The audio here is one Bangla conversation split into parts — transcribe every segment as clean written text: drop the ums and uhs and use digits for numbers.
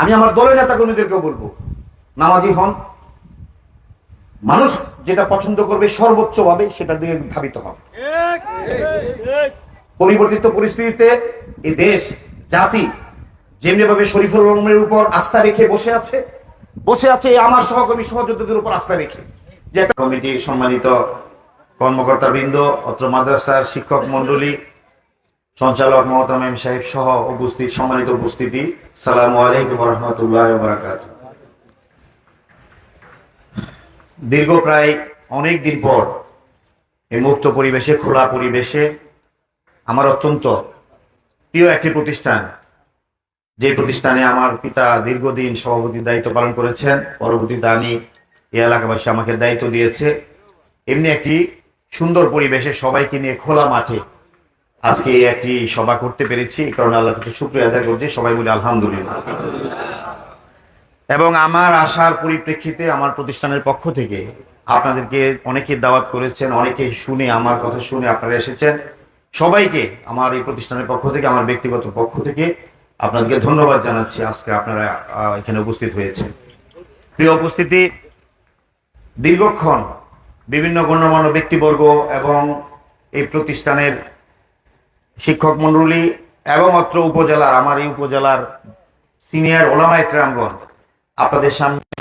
আমি আমার দলের নেতা কর্মীদেরকেও বলবো, নামাজি হন, মানুষ যেটা পছন্দ করবে সর্বোচ্চ ভাবে সেটার দিকে ধাবিত হবে। পরিবর্তিত পরিস্থিতিতে এই দেশ জাতি যেমনি ভাবে শরীফুল আলমের উপর আস্থা রেখে বসে আছে আমার সহকর্মী সহযোদ্ধাদের উপর আস্থা রেখে, যে একটা কমিটির সম্মানিত কর্মকর্তাবৃন্দ, অত্র মাদ্রাসার শিক্ষক মন্ডলী, সঞ্চালক মোহতামিম সাহেব সহ সম্মানিত উপস্থিতি, আসসালামু আলাইকুম ওয়া রাহমাতুল্লাহি ওয়া বারাকাতুহু। দীর্ঘ প্রায় অনেক দিন পর এই মুক্ত পরিবেশে, খোলা পরিবেশে আমার অত্যন্ত প্রিয় একটি প্রতিষ্ঠান, যে প্রতিষ্ঠানে আমার পিতা দীর্ঘদিন সভাপতির দায়িত্ব পালন করেছেন, পরবর্তীতে আমি এই এলাকাবাসী আমাকে দায়িত্ব দিয়েছে, এমনি একটি সুন্দর পরিবেশে সবাইকে নিয়ে খোলা মাঠে আজকে একটি সভা করতে পেরেছি। এই কারণে আল্লাহর কাছে শুকরিয়া আদায় করছি, সবাই বলি আলহামদুলিল্লাহ। এবং আমার আশার পরিপ্রেক্ষিতে আমার প্রতিষ্ঠানের পক্ষ থেকে আপনাদেরকে অনেকে দাওয়াত করেছেন, অনেকে শুনে আমার কথা শুনে আপনারা এসেছেন। সবাইকে আমার এই প্রতিষ্ঠানের পক্ষ থেকে, আমার ব্যক্তিগত পক্ষ থেকে আপনাদেরকে ধন্যবাদ জানাচ্ছি। আজকে আপনারা এখানে উপস্থিত হয়েছেন। প্রিয় উপস্থিতি, দীর্ঘক্ষণ বিভিন্ন গণ্যমান্য ব্যক্তিবর্গ এবং এই প্রতিষ্ঠানের শিক্ষক মন্ডলী এবং অত্র উপজেলার, আমার এই উপজেলার সিনিয়র ওলামা ইকরামগণ আপনাদের সামনে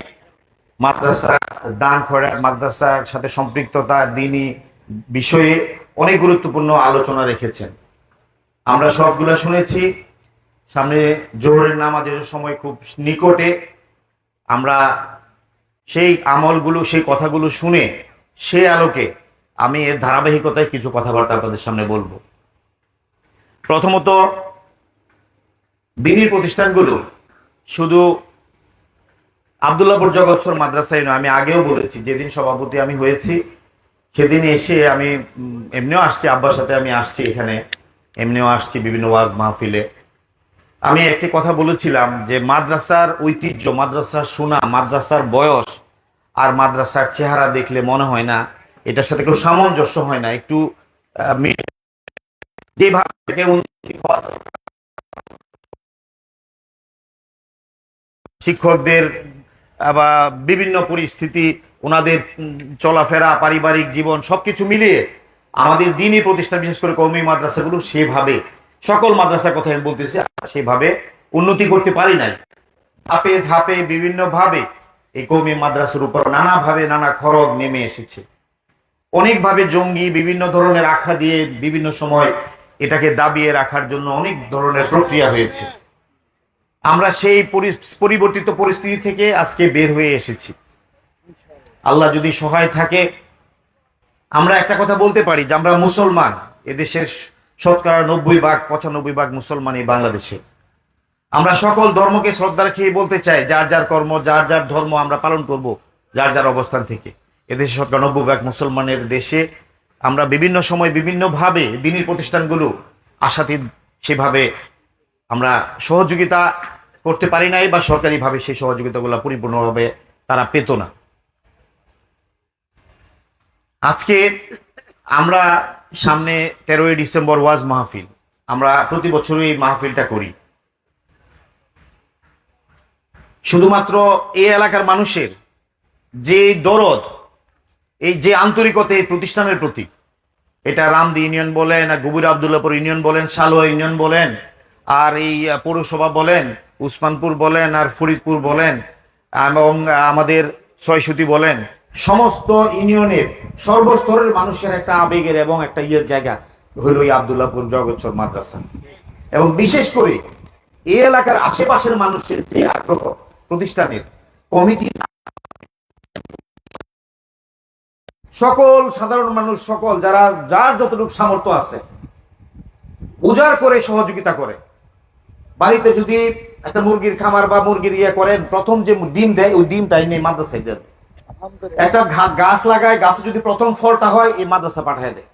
মাদ্রাসা দান খয়রাত, মাদ্রাসার সাথে সম্পৃক্ততা, দ্বীনি বিষয়ে অনেক গুরুত্বপূর্ণ আলোচনা রেখেছেন। আমরা সবগুলো শুনেছি। সামনে জোহরের নামাজের সময় খুব নিকটে, আমরা সেই আমলগুলো, সেই কথাগুলো শুনে সেই আলোকে আমি এর ধারাবাহিকতায় কিছু কথাবার্তা আপনাদের সামনে বলবো। প্রথমত, দ্বীনি প্রতিষ্ঠানগুলো শুধু আব্দুল্লাহপুর জগৎসর মাদ্রাসায় নয়, আমি আগেও বলেছি, যেদিন সভাপতি আমি হয়েছি সেদিন এসে আমি এমনিও আসছি, আব্বার সাথে আমি আসছি, এখানে এমনিও আসছি বিভিন্ন ওয়াজ মাহফিলে। আমি একটি কথা বলেছিলাম যে মাদ্রাসার ঐতিহ্য, মাদ্রাসার সুনাম, মাদ্রাসার বয়স আর মাদ্রাসার চেহারা দেখলে মনে হয় না এটার সাথে কেউ সামঞ্জস্য হয় না। একটু শিক্ষকদের বা বিভিন্ন পরিস্থিতি, ওনাদের চলাফেরা, পারিবারিক জীবন সবকিছু মিলিয়ে আমাদের দ্বীনি প্রতিষ্ঠান, বিশেষ করে কওমি মাদ্রাসাগুলো সেভাবে, সকল মাদ্রাসার কথা আমি বলতেছি, সেভাবে উন্নতি করতে পারি নাই। ধাপে ধাপে বিভিন্ন ভাবে এই কওমি মাদ্রাসার উপর নানাভাবে নানা খরচ নেমে এসেছে। অনেকভাবে জঙ্গি বিভিন্ন ধরনের আখ্যা দিয়ে বিভিন্ন সময় এটাকে দাবিয়ে রাখার জন্য অনেক ধরনের প্রক্রিয়া হয়েছে। আমরা সেই পরিবর্তিত পরিস্থিতি থেকে আজকে বের হয়ে এসেছি। আল্লাহ যদি সহায় থাকে, আমরা একটা কথা বলতে পারি যে আমরা মুসলমান, এদেশের শতকরা 90-95% মুসলমান এই বাংলাদেশে। আমরা সকল ধর্মকে শ্রদ্ধা রেখে বলতে চাই, যার যার কর্ম, যার যার ধর্ম আমরা পালন করব যার যার অবস্থান থেকে। এদেশে শতকরা 90% মুসলমানের দেশে আমরা বিভিন্ন সময় বিভিন্নভাবে দ্বীনি প্রতিষ্ঠানগুলো আশাতীত সেভাবে আমরা সহযোগিতা করতে পারি নাই, বা সরকারিভাবে সেই সহযোগিতাগুলো পরিপূর্ণভাবে তারা পেত না। আজকে আমরা সামনে 13ই ডিসেম্বর ওয়াজ মাহফিল, আমরা প্রতি বছরই এই মাহফিলটা করি। শুধুমাত্র এই এলাকার মানুষের যে দরদ, এই যে আন্তরিকতা এই প্রতিষ্ঠানের প্রতি, এটা রামদি ইউনিয়ন বলেন, আর গভীর আবদুল্লাহপুর ইউনিয়ন বলেন, সালোয়া ইউনিয়ন বলেন, আর এই পৌরসভা বলেন, উসমানপুর বলেন, আর ফরিদপুর বলেন, এবং আমাদের ছয়সুতি বলেন, সমস্ত ইউনিয়নের সর্বস্তরের মানুষের একটা আবেগের এবং একটা জায়গা হইল এই আব্দুল্লাহপুর জগৎসর মাদ্রাসা। এবং বিশেষ করে এই এলাকার আশেপাশের মানুষের যে আগ্রহ, প্রতিষ্ঠানের কমিটি, সকল সাধারণ মানুষ, সকল যারা যার যতটুকু সামর্থ্য আছে উজাড় করে সহযোগিতা করে। বাড়িতে যদি একটা মুরগির খামার বা মুরগির করেন, প্রথম যে ডিম দেয় ওই ডিমটাই নেই মাদ্রাসায় দেয়। একটা গাছ লাগায়, গাছে যদি প্রথম ফলটা হয় এই মাদ্রাসা পাঠায় দেয়।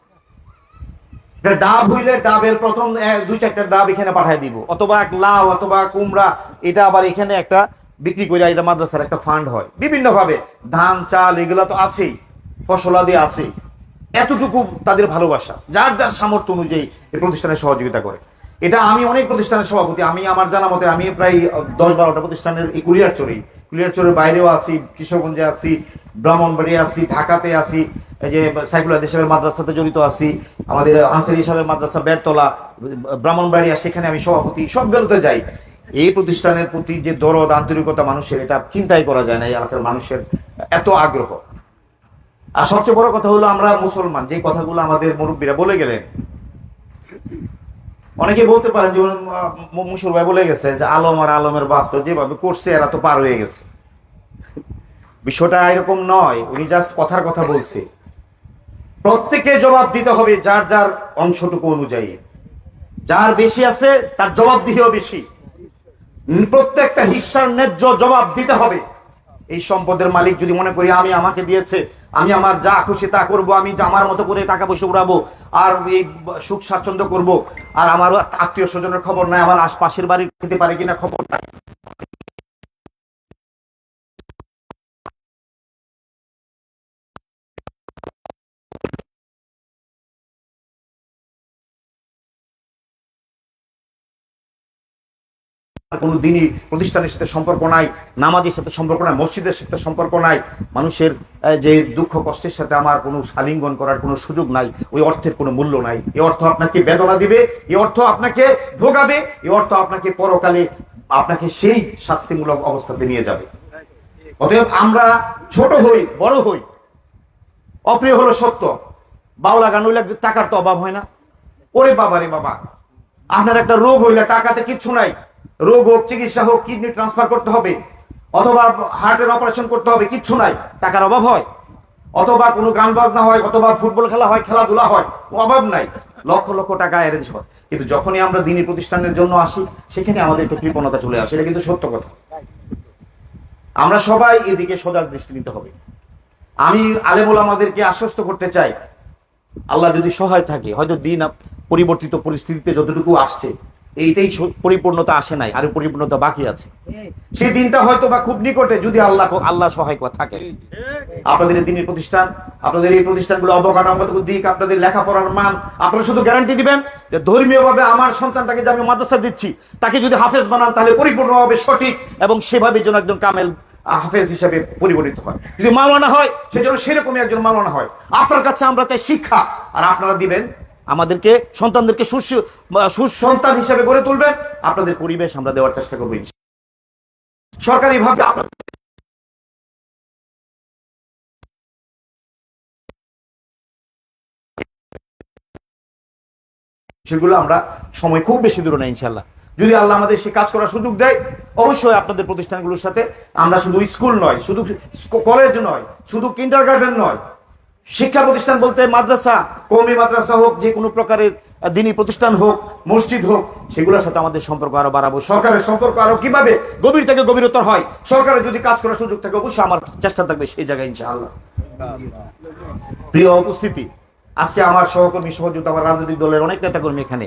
ডাব হইলে ডাবের প্রথম 2-4টা ডাব এখানে পাঠায় দিব, অথবা লাউ অথবা কুমড়া, এটা আবার এখানে একটা বিক্রি করে এটা মাদ্রাসার একটা ফান্ড হয়। বিভিন্ন ভাবে ধান চাল এগুলা তো আছেই, ফসলাদি আছেই। এতটুকু তাদের ভালোবাসা, যার যার সামর্থ্য অনুযায়ী এই প্রতিষ্ঠানে সহযোগিতা করে। এটা আমি অনেক প্রতিষ্ঠানের সভাপতি, আমি আমার জানা মতে আমি প্রায় 10-12টা প্রতিষ্ঠানের এই কুলিয়ারচরের বাইরেও আছি, কিশোরগঞ্জে আছি, ব্রাহ্মণবাড়িয়া আছি, ঢাকাতে আছি, এই যে সাইকুলার হিসাবে মাদ্রাসাতে জড়িত আছি, আমাদের আনসারি হিসাবে মাদ্রাসা বেরতলা ব্রাহ্মণবাড়িয়া, সেখানে আমি সভাপতি, সব বেরোতে যাই। এই প্রতিষ্ঠানের প্রতি যে দরদ আন্তরিকতা মানুষের, এটা চিন্তাই করা যায় না এই এলাকার মানুষের এত আগ্রহ। আর সবচেয়ে বড় কথা হলো আমরা মুসলমান, যে কথাগুলো আমাদের মুরব্বীরা বলে গেলেন, অনেকে বলতে পারেন, যেমন মুসুর ভাই বলে গেছে যে আলম আর আলমের বাপ তো যেভাবে করছে এরা তো পার হয়ে গেছে। বিষয়টা এরকম নয়, উনি জাস্ট কথার কথা বলছে। প্রত্যেকে জবাব দিতে হবে যার যার অংশটুকু অনুযায়ী, যার বেশি আছে তার জবাবদিহিও বেশি, প্রত্যেকটা হিস্সার ন্যায্য জবাব দিতে হবে। এই সম্পদের মালিক যদি মনে করি আমি আমাকে দিয়েছে, আমি আমার যা খুশি তা করবো, আমি আমার মতো করে টাকা পয়সা উড়াবো আর এই সুখ স্বাচ্ছন্দ্য করবো, আর আমার আত্মীয় স্বজনের খবর নাই, আমার আশপাশের বাড়ি খেতে পারে কিনা খবর নাই, কোনো দিনই প্রতিষ্ঠানের সাথে সম্পর্ক নাই, নামাজের সাথে সম্পর্ক নাই, মসজিদের সাথে সম্পর্ক নাই, মানুষের যে দুঃখ কষ্টের সাথে আমার কোনো আলিঙ্গন করার কোনো সুযোগ নাই, ওই অর্থের কোনো মূল্য নাই। এই অর্থ আপনাকে বেদনা দিবে, এই অর্থ আপনাকে ভোগাবে, এই অর্থ আপনাকে পরকালে আপনাকে সেই শাস্তিমূলক অবস্থাতে নিয়ে যাবে। অতএব আমরা ছোট হই বড় হই, অপ্রিয় হলো সত্য। বাউলা গান হইলে টাকার তো অভাব হয় না। ওরে বাবা রে বাবা, আপনার একটা রোগ হইলে টাকাতে কিচ্ছু নাই, রোগ হোক, চিকিৎসা হোক, কিডনি ট্রান্সফার করতে হবে অথবা হার্টের অপারেশন করতে হবে, কিচ্ছু নাই, টাকার অভাব হয়। অথবা কোনো গান বাজনা হয়, অথবা ফুটবল খেলা হয়, খেলাধুলা হয়, অভাব নাই, লক্ষ লক্ষ টাকা অ্যারেঞ্জ হয়। কিন্তু যখনই আমরা দিনী প্রতিষ্ঠানের জন্য আসি, সেখানে আমাদের একটু কৃপণতা চলে আসে, এটা কিন্তু সত্য কথা। আমরা সবাই এদিকে সজাগ দৃষ্টি দিতে হবে। আমি আলেমুল আমাদেরকে আশ্বস্ত করতে চাই, আল্লাহ যদি সহায় থাকে, হয়তো দিন পরিবর্তিত পরিস্থিতিতে যতটুকু আসছে, এইটাই পরিপূর্ণতা আসে নাই, আরো পরিপূর্ণতা বাকি আছে। সেই দিনটা হয়তো বা খুব নিকটে, যদি আল্লাহ সহায় থাকে। আপনাদের এই দিনের প্রতিষ্ঠান, আপনাদের এই প্রতিষ্ঠানগুলো অবকাঠামোগত দিক, আপনাদের লেখাপড়ার মান, আপনারা শুধু গ্যারান্টি দিবেন যে ধর্মীয় ভাবে আমার সন্তানটাকে যে আমি মাদ্রাসা দিচ্ছি, তাকে যদি হাফেজ বানান, তাহলে পরিপূর্ণভাবে সঠিক এবং সেভাবে যেন একজন কামেল হাফেজ হিসাবে পরিগণিত হয়। যদি মাওলানা হয়, সেজন্য সেরকমই একজন মাওলানা হয়। আপনার কাছে আমরা চাই শিক্ষা, আর আপনারা দিবেন আমাদেরকে, সন্তানদেরকে সুসন্তান হিসেবে গড়ে তুলবেন। আপনাদের পরিবেশ আমরা দেওয়ার চেষ্টা করবো সরকারি ভাবে। সেগুলো আমরা সময় খুব বেশি দূরে না, ইনশাল্লাহ যদি আল্লাহ আমাদের সে কাজ করার সুযোগ দেয়, অবশ্যই আপনাদের প্রতিষ্ঠানগুলোর সাথে আমরা শুধু স্কুল নয়, শুধু কলেজ নয়, শুধু কিন্ডারগার্টেন নয়, শিক্ষা প্রতিষ্ঠান বলতে মাদ্রাসা, কওমি মাদ্রাসা হোক, যে কোনো প্রকারের দিনী প্রতিষ্ঠান হোক, মসজিদ হোক, সেগুলোর সাথে আমাদের সম্পর্ক আরো বাড়াবো। সরকারের সম্পর্ক আরো কিভাবে গভীর থেকে গভীরতর হয়, সরকারের যদি কাজ করার সুযোগ থাকে, অবশ্যই আমার চেষ্টা থাকবে সেই জায়গায়, ইনশাআল্লাহ। প্রিয় উপস্থিতি, আজকে আমার সহকর্মী সহযোগিতা, আমার রাজনৈতিক দলের অনেক নেতাকর্মী এখানে,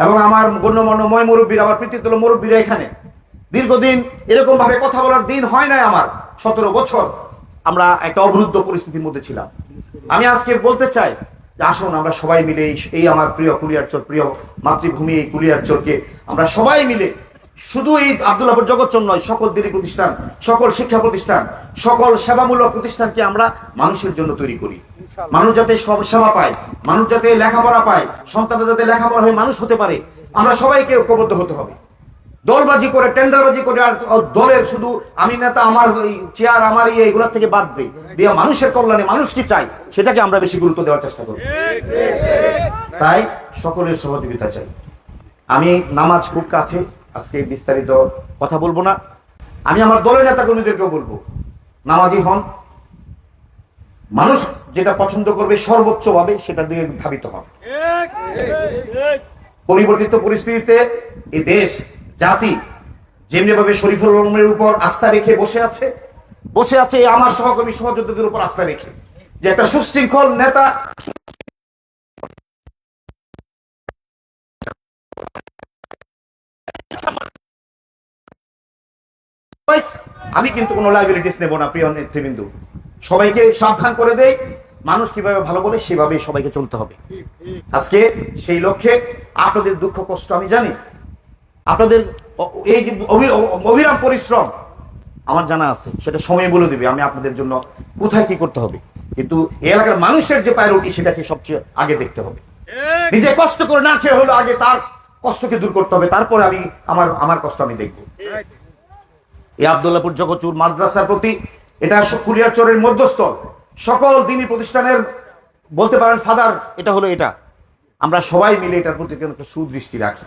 এবং আমার গণ্যমান্য মুরব্বীরা, আমার পিতৃতুল্য মুরব্বীরা এখানে। দীর্ঘদিন এরকম ভাবে কথা বলার দিন হয় নাই আমার, 17 বছর আমরা একটা অবরুদ্ধ পরিস্থিতির মধ্যে ছিলাম। আমি আজকে বলতে চাই যে আসুন আমরা সবাই মিলে এই আমার প্রিয় কুলিয়ারচর, প্রিয় মাতৃভূমি এই কুলিয়ারচরকে আমরা সবাই মিলে, শুধু এই আব্দুল্লাহপুর জগৎচর নয়, সকল দিনী প্রতিষ্ঠান, সকল শিক্ষা প্রতিষ্ঠান, সকল সেবামূলক প্রতিষ্ঠানকে আমরা মানুষের জন্য তৈরি করি। মানুষ যাতে সেবা পায়, মানুষ যাতে লেখাপড়া পায়, সন্তানরা যাতে লেখাপড়া হয়ে মানুষ হতে পারে, আমরা সবাইকে ঐক্যবদ্ধ হতে হবে। দলবাজি করে, টেন্ডারবাজি করে, আর দলের শুধু আমি নেতা, আমার চেয়ার, আমার এগুলোর থেকে বাদ দিয়ে মানুষের কল্যাণে মানুষ কি চাই সেটাকে আমরা বেশি গুরুত্ব দেওয়ার চেষ্টা করি। তাই সকলের সহযোগিতা চাই। আমি নামাজ খুব কাছে, আজকে বিস্তারিত কথা বলবো না। আমি আমার দলের নেতা কর্মীদেরকেও বলবো, নামাজি হন, মানুষ যেটা পছন্দ করবে সর্বোচ্চ ভাবে সেটার দিকে ধাবিত হন। পরিবর্তিত পরিস্থিতিতে এই দেশ জাতি যেমনি ভাবে শরীফুল আলমের উপর আস্থা রেখে বসে আছে আমার সহকর্মী সহযোদ্ধাদের উপর আস্থা রেখে, যে একটা সুশৃঙ্খল নেতা, আমি কিন্তু কোনো লাইবিলিটিস নেব না। প্রিয় নেতৃবৃন্দ, সবাইকে সাবধান করে দেই, মানুষ কিভাবে ভালো বলে সেভাবেই সবাইকে চলতে হবে। আজকে সেই লক্ষ্যে আপনাদের দুঃখ কষ্ট আমি জানি, আপনাদের এই যে অবিরাম পরিশ্রম আমার জানা আছে, সেটা সময় বলে দিবে আমি আপনাদের জন্য কোথায় কি করতে হবে। কিন্তু এই এলাকার মানুষের যে প্রায়োরিটি সেটাকে সবচেয়ে আগে দেখতে হবে। নিজে কষ্ট করে না খেয়ে হলো আগে তার কষ্টকে দূর করতে হবে, তারপরে আমি আমার কষ্ট আমি দেখবো। এই আব্দুল্লাহপুর জগচুর মাদ্রাসার প্রতি, এটা কুরিয়ারচরের মধ্যস্থল, সকল দ্বীনি প্রতিষ্ঠানের বলতে পারেন ফাদার এটা হলো এটা। আমরা সবাই মিলে এটার প্রতি একটা সুদৃষ্টি রাখি।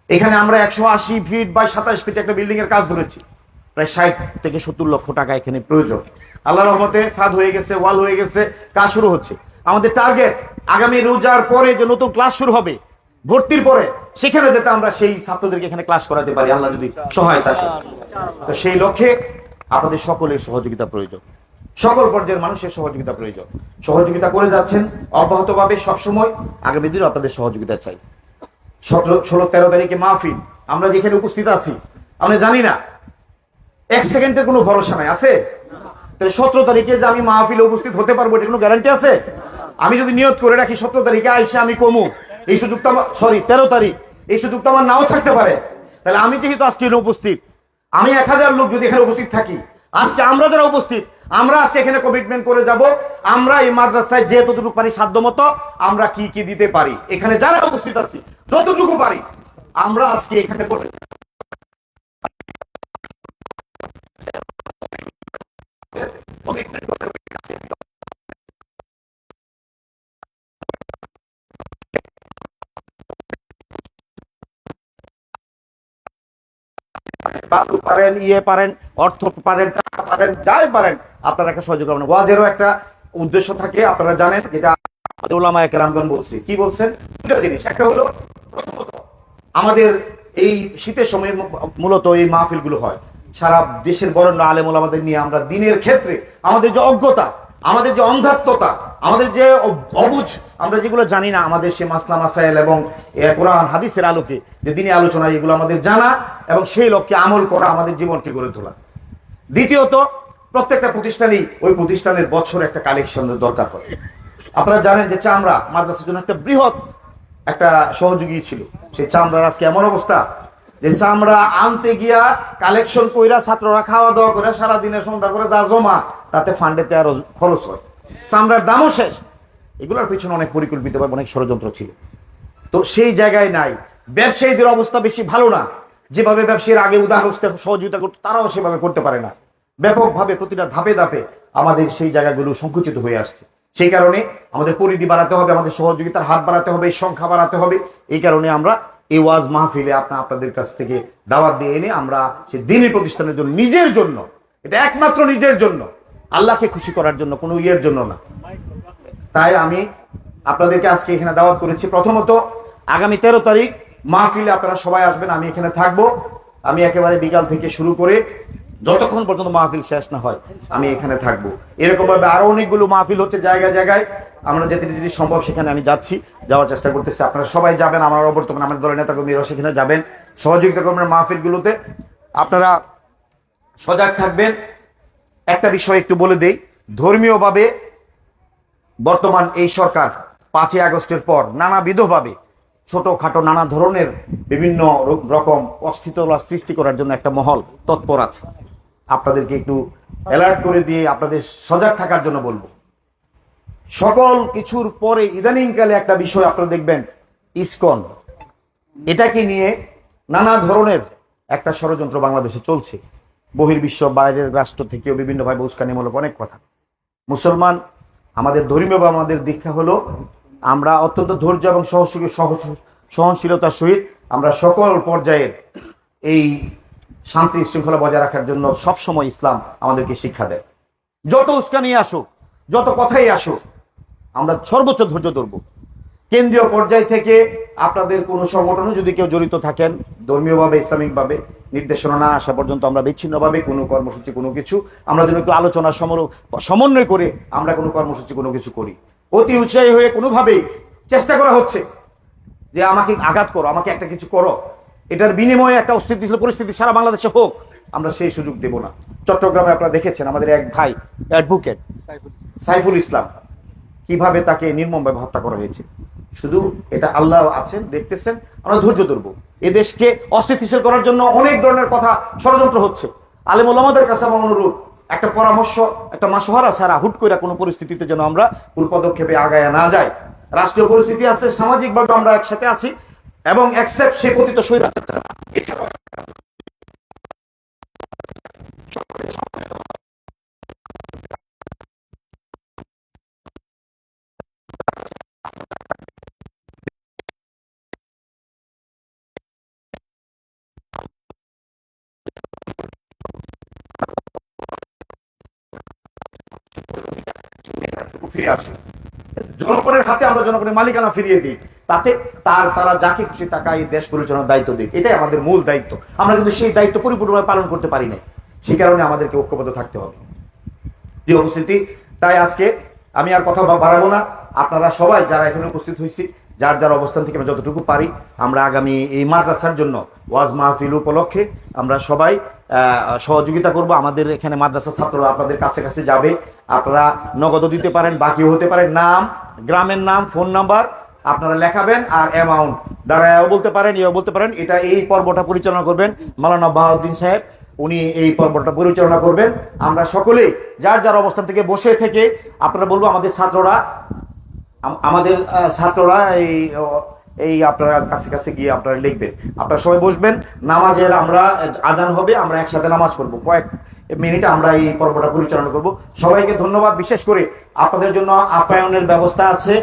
এখানে আমরা 180 ফিট বাই 27 ফিট একটা বিল্ডিং এর কাজ ধরেছি, প্রায় 60 থেকে 70 লক্ষ টাকা এখানে প্রয়োজন। আল্লাহর রহমতে ছাদ হয়ে গেছে, ওয়াল হয়ে গেছে, কাজ শুরু হচ্ছে। আমাদের টার্গেট আগামী রোজার পরে যে নতুন ক্লাস শুরু হবে, ভর্তির পরে সেখানে যাতে আমরা সেই ছাত্রদেরকে এখানে ক্লাস করাতে পারি, আল্লাহ যদি সহায়তা করে। তো সেই লক্ষ্যে আপনাদের সকলের সহযোগিতা প্রয়োজন, সকল পর্যায়ের মানুষের সহযোগিতা প্রয়োজন। সহযোগিতা করে যাচ্ছেন অব্যাহতভাবে সবসময়, আগামী দিনে আপনাদের সহযোগিতা চাই। 16-13 তারিখে মাহফিল, আমরা যেখানে উপস্থিত আছি আমরা জানি না, 1 সেকেন্ডের কোনো ভরসা নাই, আছে? তাহলে 17 তারিখে যে আমি মাহফিলে উপস্থিত হতে পারবো এটা কোনো গ্যারান্টি আছে? আমি যদি নিয়ত করে রাখি 17 তারিখে আইসে আমি কমু, এই সুযোগটা 13 তারিখ এই সুযোগটা আমার নাও থাকতে পারে, তাহলে আমি যেহেতু আজকে উপস্থিত, আমি 1000 লোক যদি এখানে উপস্থিত থাকি, আজকে আমরা যারা উপস্থিত আমরা আজকে এখানে কমিটমেন্ট করে যাব, আমরা এই মাদ্রাসায় যেতটুকু পারি সাধ্য মতো আমরা কি কি দিতে পারি, এখানে যারা উপস্থিত আছি যতটুকু পারি আমরা আজকে এখানে করে পারেন, পারেন, অর্থ পারেন, টাকা পারেন, যাই পারেন আপনারা একটা সহযোগ করবেন। ওয়াজেরও একটা উদ্দেশ্য থাকে, আপনারা জানেন, যেটা উলামায়ে কেরামগণ বলছে। কি বলছেন? দুটো জিনিস, একটা হলো আমাদের এই শীতের সময় মূলত এই মাহফিলগুলো হয়, সারা দেশের বরেণ্য আলেম ওলামাদের নিয়ে আমরা দিনের ক্ষেত্রে আমাদের যে অজ্ঞতা, আমাদের যে অন্ধাত্মতা, আমাদের যে অবুঝ, আমরা যেগুলো জানি না, আমাদের সে মাসলা মাসাইল এবং কোরআন হাদিসের আলোকে যে দিনী আলোচনা, এগুলো আমাদের জানা এবং সেই লক্ষ্যে আমল করা, আমাদের জীবনকে গড়ে তোলা। দ্বিতীয়ত, প্রত্যেকটা প্রতিষ্ঠানই ওই প্রতিষ্ঠানের বছর একটা কালেকশনের দরকার পড়ে। আপনারা জানেন যে চামড়া মাদ্রাসার জন্য একটা বৃহৎ একটা সহযোগী ছিল। সেই চামড়ার আজকে এমন অবস্থা যে চামড়া আনতে গিয়া কালেকশন কইরা ছাত্ররা খাওয়া দাওয়া করে সারাদিনের সন্ধ্যা করে যা জমা, তাতে ফান্ডেতে আরো খরচ হয়, চামড়ার দামও শেষ। এগুলোর পিছনে অনেক পরিকল্পিতভাবে অনেক ষড়যন্ত্র ছিল। তো সেই জায়গায় নাই। ব্যবসায়ীদের অবস্থা বেশি ভালো না, যেভাবে ব্যবসায়ীর আগে উদাহরণ সহযোগিতা করতো তারাও সেভাবে করতে পারে না। ব্যাপকভাবে প্রতিটা ধাপে ধাপে আমাদের সেই জায়গাগুলো সংকুচিত হয়ে আসছে। সেই কারণে আমাদের পরিধি বাড়াতে হবে, আমাদের সহযোগিতার হাত বাড়াতে হবে, সংখ্যা বাড়াতে হবে। এই কারণে আমরা এই ওয়াজ মাহফিলে আপনাদের কাছ থেকে দাওয়াত দিয়ে এনে আমরা সেই দ্বীনি প্রতিষ্ঠানের জন্য, নিজের জন্য, এটা একমাত্র নিজের জন্য, আল্লাহকে খুশি করার জন্য, কোনো ইয়ের জন্য না। তাই আমি আপনাদেরকে আজকে এখানে দাওয়াত করেছি। প্রথমত আগামী 13 তারিখ মাহফিলে আপনারা সবাই আসবেন, আমি এখানে থাকবো। আমি একেবারে বিকাল থেকে শুরু করে যতক্ষণ পর্যন্ত মাহফিল শেষ না হয় আমি এখানে থাকবো। এরকম ভাবে আরো অনেকগুলো মাহফিল হচ্ছে জায়গায় জায়গায়, আমরা যেতে যদি সম্ভব সেখানে আমি যাচ্ছি, যাওয়ার চেষ্টা করতেছি। আপনারা সবাই যাবেন, আমার অবর্তমানে আমাদের দলের নেতাকর্মীরা সেখানে যাবেন, সহযোগিতা করবেন মাহফিলগুলোতে। আপনারা সজাগ থাকবেন। একটা বিষয় একটু বলে দেই, ধর্মীয়ভাবে বর্তমান এই সরকার 5ই আগস্টের পর নানাবিধভাবে ছোটখাটো নানা ধরনের বিভিন্ন রকম অস্থিরতা সৃষ্টি করার জন্য একটা মহল তৎপর আছে। আপনাদেরকে একটু অ্যালার্ট করে দিয়ে আপনাদের সজাগ থাকার জন্য বলবো। সকল কিছুর পরে ইদানিংকালে একটা বিষয় আপনারা দেখবেন, ইসকন, এটাকে নিয়ে নানা ধরনের একটা ষড়যন্ত্র বাংলাদেশে চলছে। বহির্বিশ্ব, বাইরের রাষ্ট্র থেকেও বিভিন্নভাবে উস্কানিমূলক অনেক কথা। মুসলমান আমাদের ধর্মীয় বা আমাদের দীক্ষা হলো আমরা অত্যন্ত ধৈর্য এবং সহনশীলতার সহিত আমরা সকল পর্যায়ের এই শান্তি শৃঙ্খলা বজায় রাখার জন্য সবসময় ইসলাম আমাদেরকে শিক্ষা দেয়। যত উস্কানি আসুক, যত কথাই আসুক, আমরা সর্বোচ্চ ধৈর্য ধরবো। কেন্দ্রীয় পর্যায় থেকে আপনাদের কোনো সংগঠনে যদি কেউ জড়িত থাকেন, ধর্মীয়ভাবে ইসলামিকভাবে নির্দেশনা না আসা পর্যন্ত আমরা বিচ্ছিন্নভাবে কোনো কর্মসূচি কোনো কিছু আমরা যেন একটু আলোচনা সমন্বয় করে আমরা কোনো কর্মসূচি কোনো কিছু করি। অতি উৎসাহী হয়ে কোনোভাবেই চেষ্টা করা হচ্ছে যে আমাকে আঘাত করো, আমাকে একটা কিছু করো, এটার বিনিময়ে একটা অস্থিতিশীল পরিস্থিতি সারা বাংলাদেশে হোক, আমরা সেই সুযোগ দেব না। চট্টগ্রামে আপনারা দেখেছেন আমাদের এক ভাই অ্যাডভোকেট সাইফুল ইসলাম, কিভাবে তাকে নির্মমভাবে হত্যা করা হয়েছে। শুধু এটা আল্লাহ আছেন, দেখতেছেন, আমরা ধৈর্য ধরবো। এ দেশকে অস্থিতিশীল করার জন্য অনেক ধরনের কথা ষড়যন্ত্র হচ্ছে। আলেম ওলামাদের কাছে আমার অনুরোধ, একটা পরামর্শ, একটা মাসোহারা ছাড়া হুট করে কোনো পরিস্থিতিতে যেন আমরা কোন পদক্ষেপে আগায় না যাই। রাষ্ট্রীয় পরিস্থিতি আছে, সামাজিকভাবে আমরা একসাথে আছি এবং অ্যাকসেপ্ট সে পতিত স্বৈরাচার ছাড়া। এছাড়াও ফিরে আসুন, জনগণের হাতে আমরা জনগণের মালিকানা ফিরিয়ে দিই, তাতে তারা যাকে খুশি টাকা এই দেশ পরিচালনার দায়িত্ব দিক, এটাই আমাদের মূল দায়িত্ব। আমরা কিন্তু সেই দায়িত্ব পরিপূর্ণভাবে পালন করতে পারি নাই, সেই কারণে আমাদেরকে ঐক্যবদ্ধ থাকতে হবে। প্রিয় উপস্থিতি, তাই আজকে আমি আর কথা বাড়াবো না। আপনারা সবাই যারা এখানে উপস্থিত হয়েছি, যার যার অবস্থান থেকে আমরা যতটুকু পারি, আমরা আগামী এই মাদ্রাসার জন্য ওয়াজ মাহফিল উপলক্ষে আমরা সবাই সহযোগিতা করব। আমাদের এখানে মাদ্রাসার ছাত্ররা আপনাদের কাছে কাছে যাবে, আপনারা নগদ দিতে পারেন, বাকিও হতে পারে। নাম, গ্রামের নাম, ফোন নাম্বার আপনারা লেখাবেন, আর অ্যামাউন্ট দাঁড়ায়ও বলতে পারেন, ইয়েও বলতে পারেন। এটা এই পর্বটা পরিচালনা করবেন মাওলানা বাহাউদ্দিন সাহেব, উনি এই পর্বটা পরিচালনা করবেন। আমরা সকলেই যার যার অবস্থান থেকে বসে থেকে আপনারা বলবো, আমাদের ছাত্ররা এই আপনারা কাছে কাছে গিয়ে আপনারা লিখবেন। আপনারা সবাই বসবেন, নামাজের আমরা আজান হবে, আমরা একসাথে নামাজ পড়বো, কয়েক মিনিটে আমরা এই পর্বটা পরিচালনা করব। সবাইকে ধন্যবাদ। বিশেষ করে আপনাদের জন্য আপ্যায়নের ব্যবস্থা আছে।